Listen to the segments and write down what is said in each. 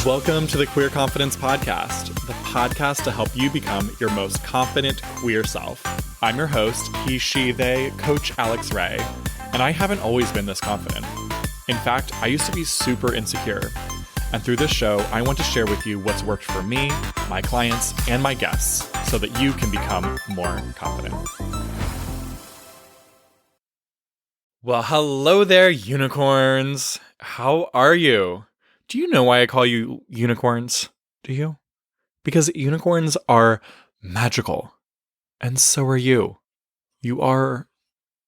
Welcome to the Queer Confidence Podcast, the podcast to help you become your most confident queer self. I'm your host, he, she, they, Coach Alex Ray, and I haven't always been this confident. In fact, I used to be super insecure. And through this show, I want to share with you what's worked for me, my clients, and my guests so that you can become more confident. Well, hello there, unicorns. How are you? Do you know why I call you unicorns? Do you? Because unicorns are magical. And so are you. You are,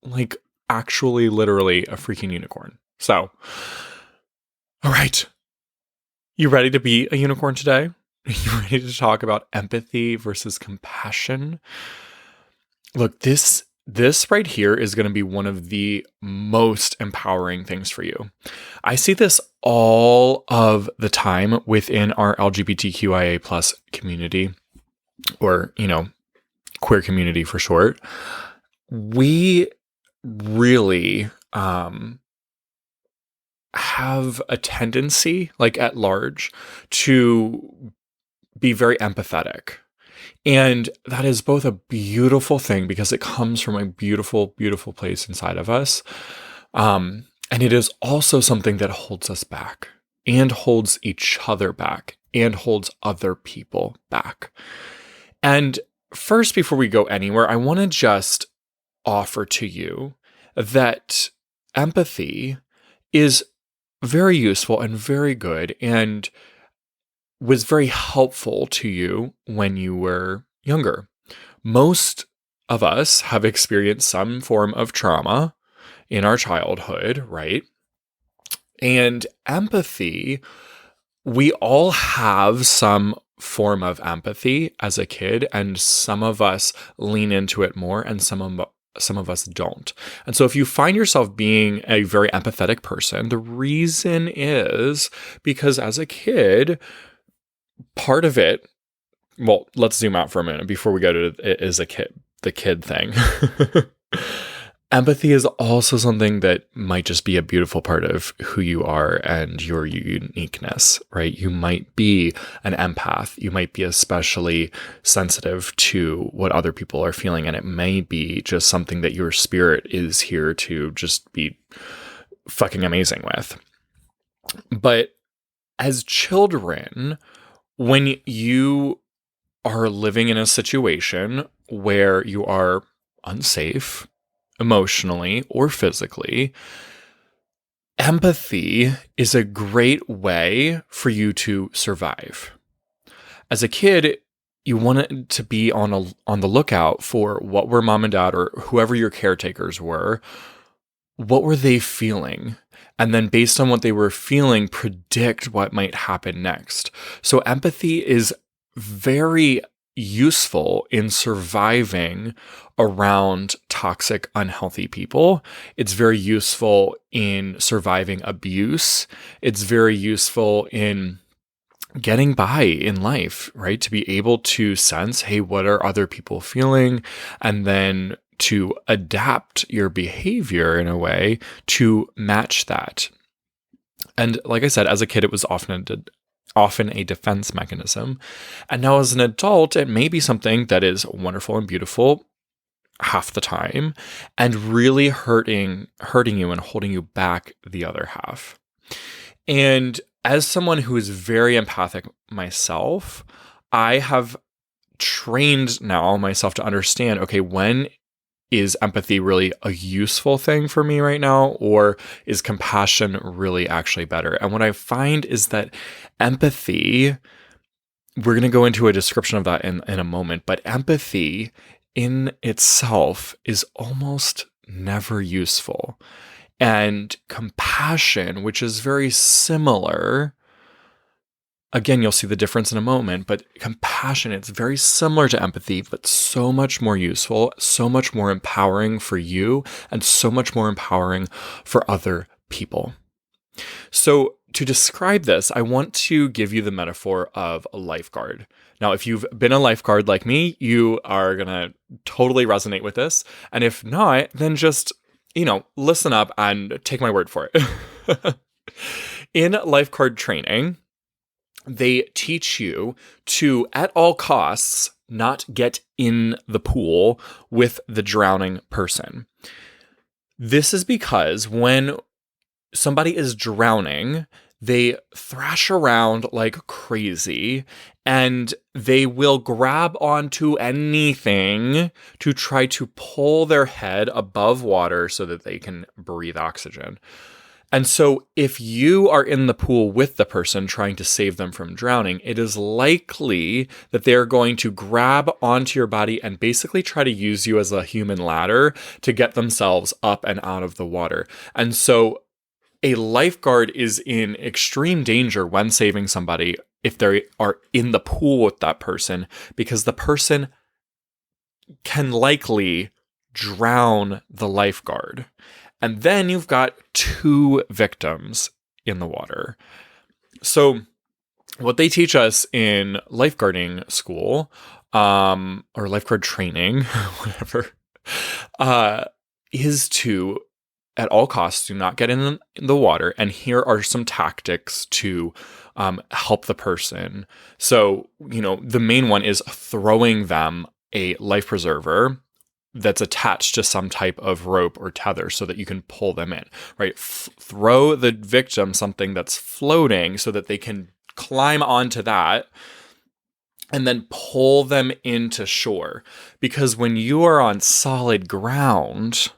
like, actually, literally a freaking unicorn. So, all right. You ready to be a unicorn today? Are you ready to talk about empathy versus compassion? Look, this right here is going to be one of the most empowering things for you. I see this all of the time within our LGBTQIA plus community, or, queer community for short. We really have a tendency, like at large, to be very empathetic. And that is both a beautiful thing because it comes from a beautiful, beautiful place inside of us. And it is also something that holds us back and holds each other back and holds other people back. And first, before we go anywhere, I want to just offer to you that empathy is very useful and very good and was very helpful to you when you were younger. Most of us have experienced some form of trauma in our childhood, right? And empathy, we all have some form of empathy as a kid, and some of us lean into it more and some of us don't. And so if you find yourself being a very empathetic person, the reason is because as a kid, part of it, well, let's zoom out for a minute before we go to the kid thing. Empathy is also something that might just be a beautiful part of who you are and your uniqueness, right? You might be an empath. You might be especially sensitive to what other people are feeling, and it may be just something that your spirit is here to just be fucking amazing with. But as children, when you are living in a situation where you are unsafe, emotionally or physically, empathy is a great way for you to survive. As a kid, you wanted to be on the lookout for what were mom and dad or whoever your caretakers were, what were they feeling? And then based on what they were feeling, predict what might happen next. So empathy is very useful in surviving around toxic, unhealthy people. It's very useful in surviving abuse. It's very useful in getting by in life, right? To be able to sense, hey, what are other people feeling? And then to adapt your behavior in a way to match that. And like I said, as a kid, it was often a defense mechanism. And now as an adult, it may be something that is wonderful and beautiful half the time and really hurting you and holding you back the other half. And as someone who is very empathic myself, I have trained now myself to understand, okay, when is empathy really a useful thing for me right now, or is compassion really actually better? And what I find is that empathy, we're going to go into a description of that in a moment, but empathy in itself is almost never useful. And compassion, which is very similar, again, you'll see the difference in a moment, but compassion, it's very similar to empathy, but so much more useful, so much more empowering for you, and so much more empowering for other people. So to describe this, I want to give you the metaphor of a lifeguard. Now, if you've been a lifeguard like me, you are going to totally resonate with this. And if not, then just, listen up and take my word for it. In lifeguard training, they teach you to, at all costs, not get in the pool with the drowning person. This is because when somebody is drowning, they thrash around like crazy and they will grab onto anything to try to pull their head above water so that they can breathe oxygen. And so if you are in the pool with the person trying to save them from drowning, it is likely that they're going to grab onto your body and basically try to use you as a human ladder to get themselves up and out of the water. And so a lifeguard is in extreme danger when saving somebody if they are in the pool with that person, because the person can likely drown the lifeguard. And then you've got two victims in the water. So what they teach us in lifeguarding school, or lifeguard training, whatever, is to, at all costs, do not get in the water. And here are some tactics to help the person. So, the main one is throwing them a life preserver that's attached to some type of rope or tether so that you can pull them in, right? Throw the victim something that's floating so that they can climb onto that and then pull them into shore. Because when you are on solid ground,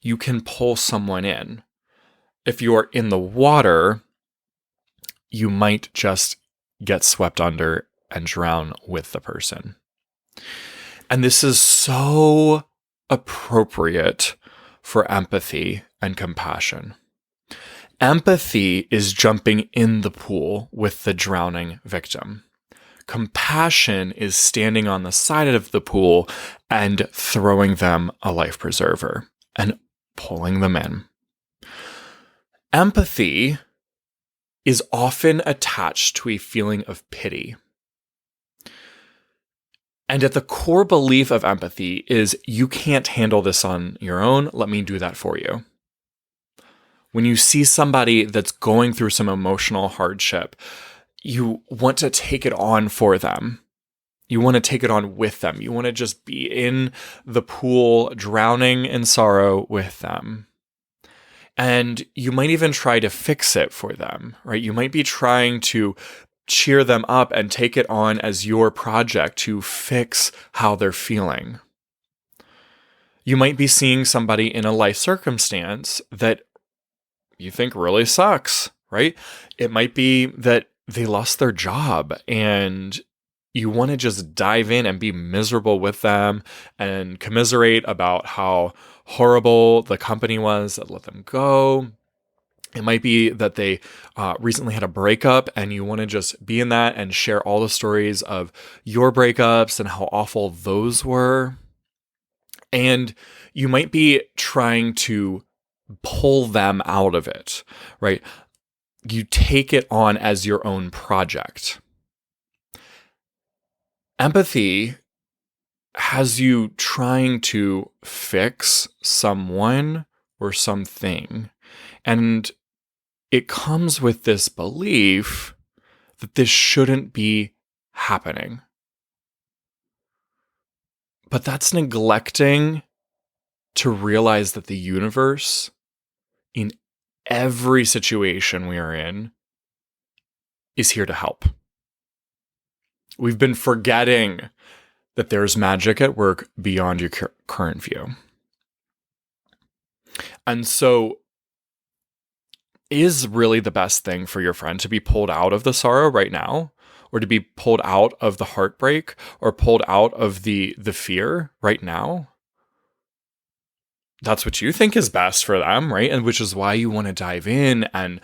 you can pull someone in. If you are in the water, you might just get swept under and drown with the person. And this is so appropriate for empathy and compassion. Empathy is jumping in the pool with the drowning victim. Compassion is standing on the side of the pool and throwing them a life preserver and pulling them in. Empathy is often attached to a feeling of pity. And at the core belief of empathy is, you can't handle this on your own, let me do that for you. When you see somebody that's going through some emotional hardship, you want to take it on for them. You want to take it on with them. You want to just be in the pool, drowning in sorrow with them. And you might even try to fix it for them, right? You might be trying to cheer them up and take it on as your project to fix how they're feeling. You might be seeing somebody in a life circumstance that you think really sucks, right? It might be that they lost their job and you want to just dive in and be miserable with them and commiserate about how horrible the company was that let them go. It might be that they recently had a breakup and you want to just be in that and share all the stories of your breakups and how awful those were. And you might be trying to pull them out of it, right? You take it on as your own project. Empathy has you trying to fix someone or something. And it comes with this belief that this shouldn't be happening. But that's neglecting to realize that the universe, in every situation we are in, is here to help. We've been forgetting that there's magic at work beyond your current view. And so, is really the best thing for your friend to be pulled out of the sorrow right now, or to be pulled out of the heartbreak, or pulled out of the fear right now? That's what you think is best for them, right? And which is why you want to dive in and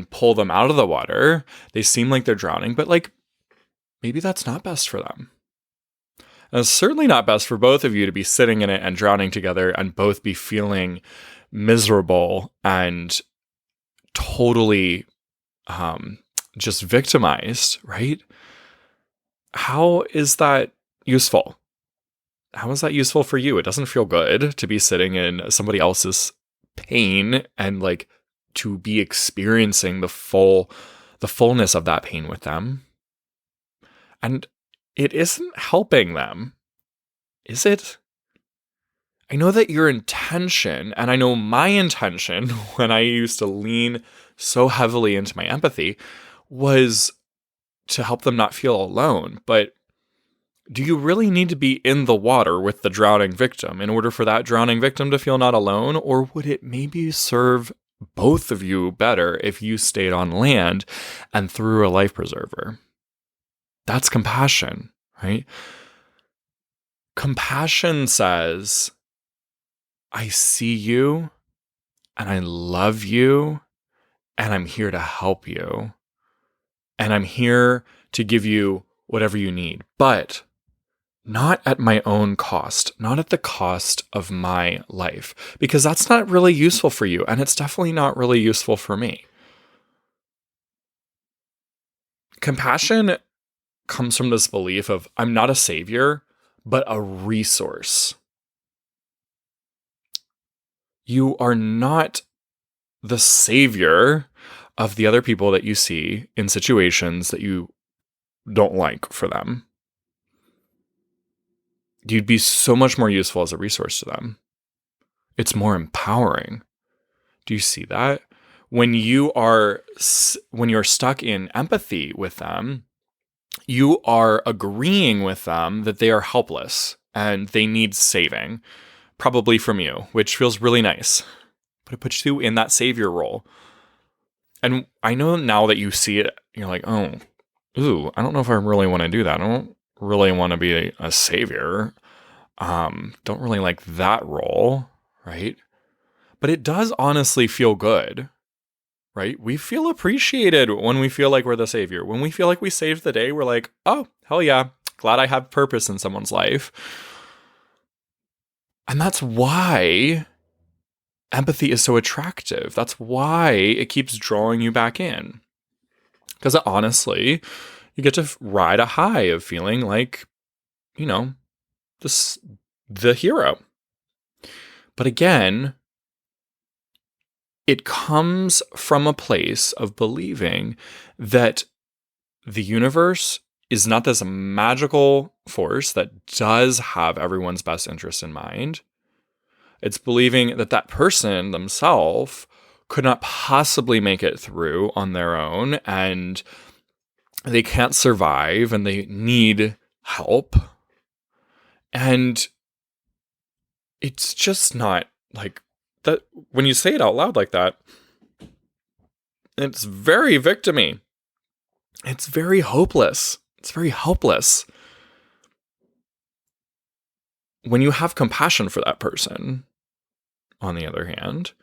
pull them out of the water. They seem like they're drowning, but maybe that's not best for them. And it's certainly not best for both of you to be sitting in it and drowning together and both be feeling miserable and totally just victimized, right? How is that useful? How is that useful for you? It doesn't feel good to be sitting in somebody else's pain and to be experiencing the full the fullness of that pain with them. And it isn't helping them, is it? I know that your intention, and I know my intention when I used to lean so heavily into my empathy, was to help them not feel alone. But do you really need to be in the water with the drowning victim in order for that drowning victim to feel not alone? Or would it maybe serve both of you better if you stayed on land and threw a life preserver? That's compassion, right? Compassion says, I see you and I love you and I'm here to help you. And I'm here to give you whatever you need, but not at my own cost, not at the cost of my life, because that's not really useful for you. And it's definitely not really useful for me. Compassion comes from this belief of I'm not a savior, but a resource. You are not the savior of the other people that you see in situations that you don't like for them. You'd be so much more useful as a resource to them. It's more empowering. Do you see that? When you're stuck in empathy with them, you are agreeing with them that they are helpless and they need saving, probably from you, which feels really nice. But it puts you in that savior role. And I know now that you see it, you're like, oh, ooh, I don't know if I really want to do that. I don't really want to be a savior. Don't really like that role, right? But it does honestly feel good, right? We feel appreciated when we feel like we're the savior. When we feel like we saved the day, we're like, oh, hell yeah, glad I have purpose in someone's life. And that's why empathy is so attractive. That's why it keeps drawing you back in. Because honestly, you get to ride a high of feeling like, the hero. But again, it comes from a place of believing that the universe is not this magical force that does have everyone's best interest in mind. It's believing that that person themselves could not possibly make it through on their own and they can't survive and they need help. And it's just not like that. When you say it out loud like that, it's very victim-y. It's very hopeless. It's very helpless. When you have compassion for that person, on the other hand,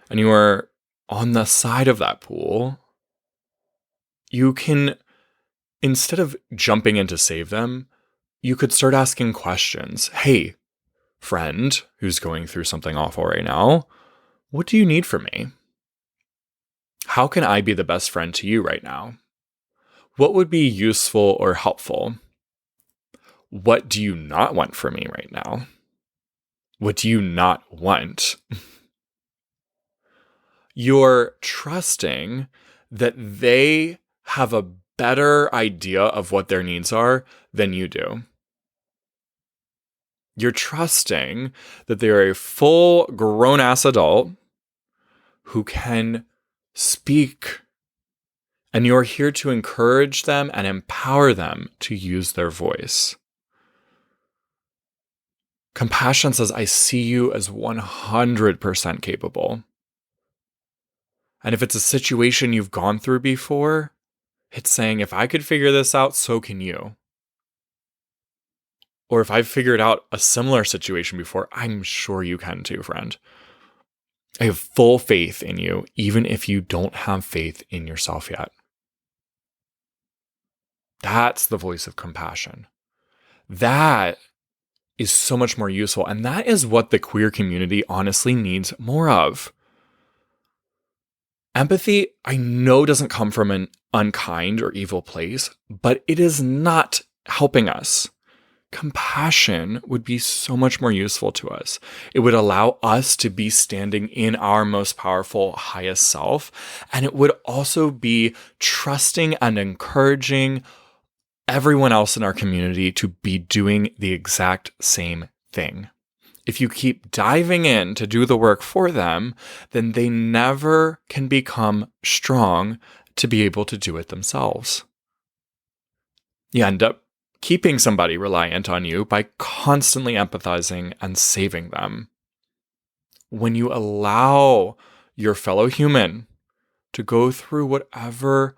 and you are on the side of that pool, you can, instead of jumping in to save them, you could start asking questions. Hey, friend who's going through something awful right now, what do you need from me? How can I be the best friend to you right now? What would be useful or helpful? What do you not want from me right now? What do you not want? You're trusting that they have a better idea of what their needs are than you do. You're trusting that they're a full grown-ass adult who can speak, and you're here to encourage them and empower them to use their voice. Compassion says, I see you as 100% capable. And if it's a situation you've gone through before, it's saying, if I could figure this out, so can you. Or if I've figured out a similar situation before, I'm sure you can too, friend. I have full faith in you, even if you don't have faith in yourself yet. That's the voice of compassion. That is so much more useful. And that is what the queer community honestly needs more of. Empathy, I know, doesn't come from an unkind or evil place, but it is not helping us. compassion would be so much more useful to us. It would allow us to be standing in our most powerful, highest self. And it would also be trusting and encouraging everyone else in our community to be doing the exact same thing. If you keep diving in to do the work for them, then they never can become strong to be able to do it themselves. You end up keeping somebody reliant on you by constantly empathizing and saving them. When you allow your fellow human to go through whatever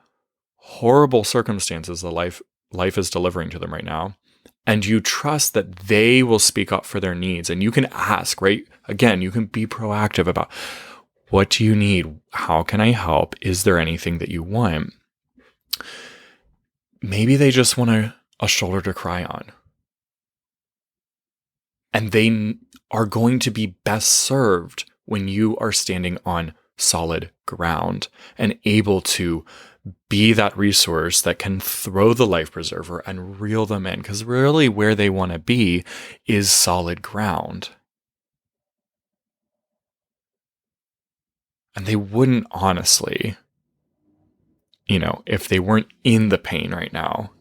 horrible circumstances the life is delivering to them right now, and you trust that they will speak up for their needs, and you can ask, right? Again, you can be proactive about, what do you need? How can I help? Is there anything that you want? Maybe they just want a shoulder to cry on. And they are going to be best served when you are standing on solid ground and able to be that resource that can throw the life preserver and reel them in. Because really where they want to be is solid ground. And they wouldn't honestly, if they weren't in the pain right now,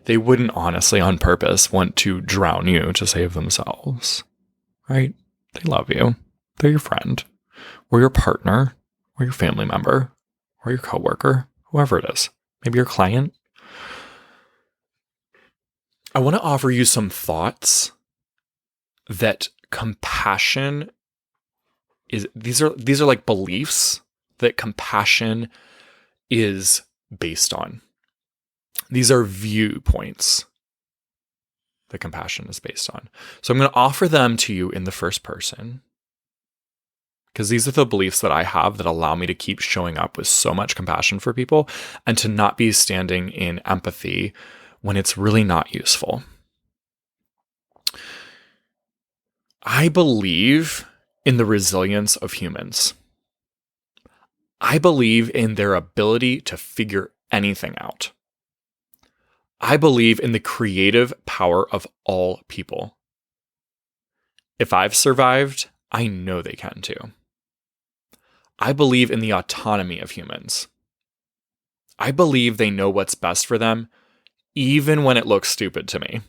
they wouldn't honestly on purpose want to drown you to save themselves, right? They love you. They're your friend or your partner or your family member or your coworker, whoever it is, maybe your client. I want to offer you some thoughts that compassion is, these are like beliefs that compassion is based on. These are viewpoints that compassion is based on. So I'm going to offer them to you in the first person, because these are the beliefs that I have that allow me to keep showing up with so much compassion for people and to not be standing in empathy when it's really not useful. I believe in the resilience of humans. I believe in their ability to figure anything out. I believe in the creative power of all people. If I've survived, I know they can too. I believe in the autonomy of humans. I believe they know what's best for them, even when it looks stupid to me.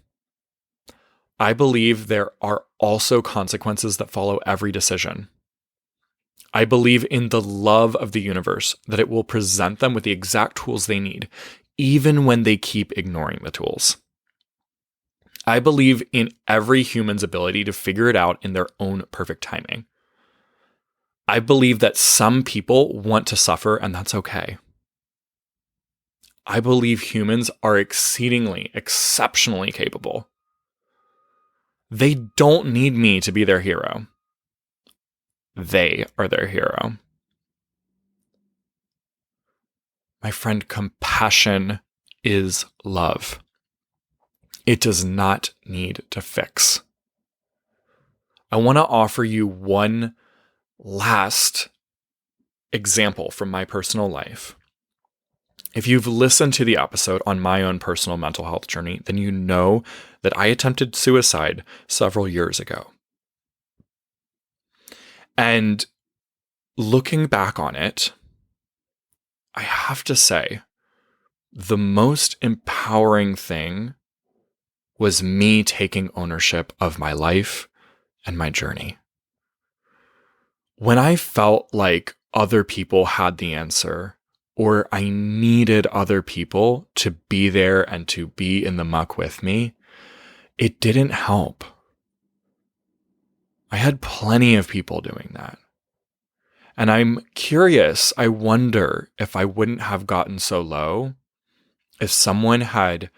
I believe there are also consequences that follow every decision. I believe in the love of the universe, that it will present them with the exact tools they need, even when they keep ignoring the tools. I believe in every human's ability to figure it out in their own perfect timing. I believe that some people want to suffer, and that's okay. I believe humans are exceedingly, exceptionally capable. They don't need me to be their hero. They are their hero. My friend, compassion is love. It does not need to fix. I want to offer you one last example from my personal life. If you've listened to the episode on my own personal mental health journey, then you know that I attempted suicide several years ago. And looking back on it, I have to say, the most empowering thing was me taking ownership of my life and my journey. When I felt like other people had the answer, or I needed other people to be there and to be in the muck with me, it didn't help. I had plenty of people doing that. And I'm curious, I wonder if I wouldn't have gotten so low if someone had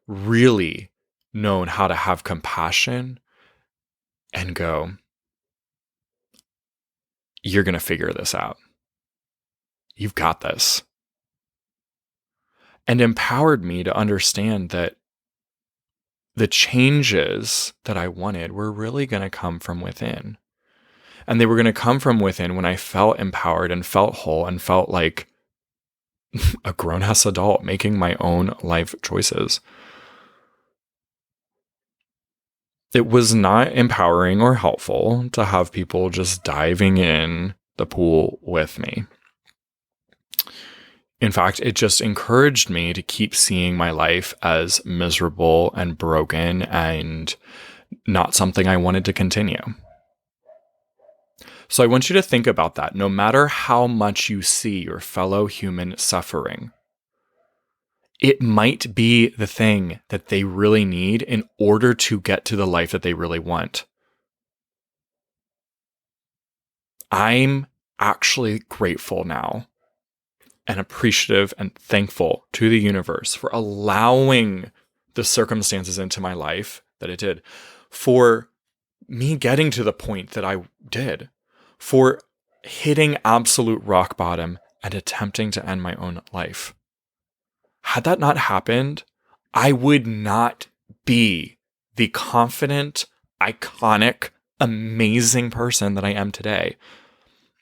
really known how to have compassion and go, you're going to figure this out. You've got this. And empowered me to understand that the changes that I wanted were really going to come from within. And they were going to come from within when I felt empowered and felt whole and felt like a grown-ass adult making my own life choices. It was not empowering or helpful to have people just diving in the pool with me. In fact, it just encouraged me to keep seeing my life as miserable and broken and not something I wanted to continue. So I want you to think about that. No matter how much you see your fellow human suffering, it might be the thing that they really need in order to get to the life that they really want. I'm actually grateful now and appreciative and thankful to the universe for allowing the circumstances into my life that it did, for me getting to the point that I did, for hitting absolute rock bottom and attempting to end my own life. Had that not happened, I would not be the confident, iconic, amazing person that I am today.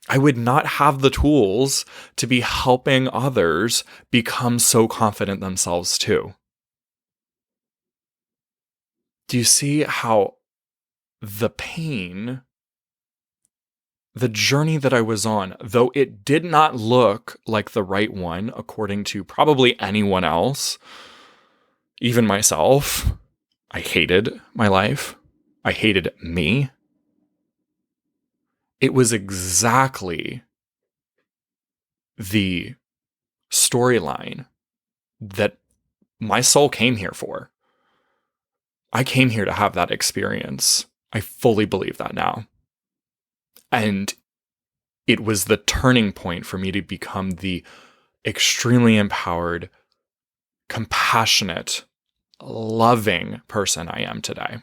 I would not have the tools to be helping others become so confident themselves too. Do you see how the pain, the journey that I was on, though it did not look like the right one, according to probably anyone else, even myself, I hated my life. I hated me. It was exactly the storyline that my soul came here for. I came here to have that experience. I fully believe that now. And it was the turning point for me to become the extremely empowered, compassionate, loving person I am today.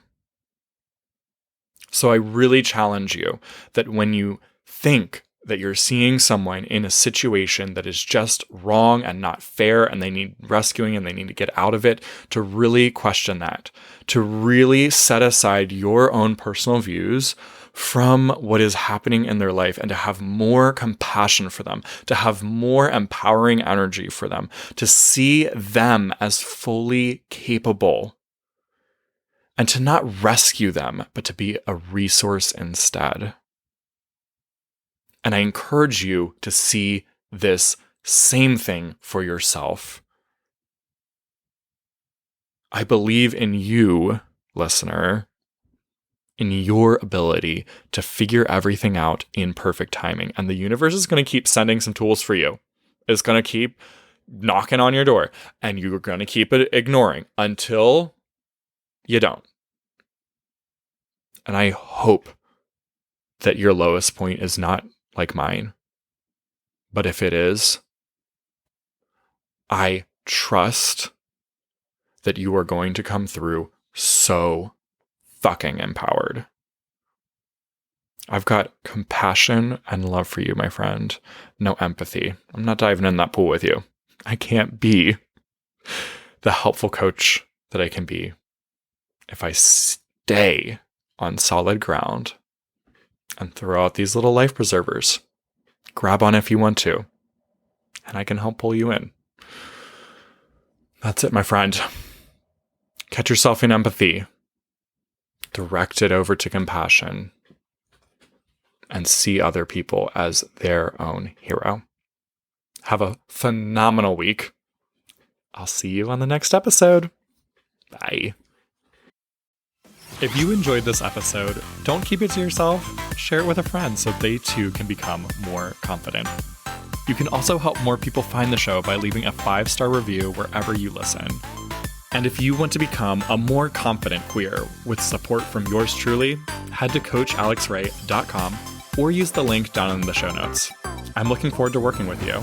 So I really challenge you that when you think that you're seeing someone in a situation that is just wrong and not fair and they need rescuing and they need to get out of it, to really question that, to really set aside your own personal views from what is happening in their life and to have more compassion for them, to have more empowering energy for them, to see them as fully capable, and to not rescue them, but to be a resource instead. And I encourage you to see this same thing for yourself. I believe in you, listener, in your ability to figure everything out in perfect timing. And the universe is going to keep sending some tools for you. It's going to keep knocking on your door, and you're going to keep it ignoring until you don't. And I hope that your lowest point is not like mine. But if it is, I trust that you are going to come through so fucking empowered. I've got compassion and love for you, my friend. No empathy. I'm not diving in that pool with you. I can't be the helpful coach that I can be if I stay on solid ground and throw out these little life preservers. Grab on if you want to, and I can help pull you in. That's it, my friend. Catch yourself in empathy. Direct it over to compassion. And see other people as their own hero. Have a phenomenal week. I'll see you on the next episode. Bye. If you enjoyed this episode, don't keep it to yourself. Share it with a friend so they too can become more confident. You can also help more people find the show by leaving a 5-star review wherever you listen. And if you want to become a more confident queer with support from yours truly, head to coachalexray.com or use the link down in the show notes. I'm looking forward to working with you.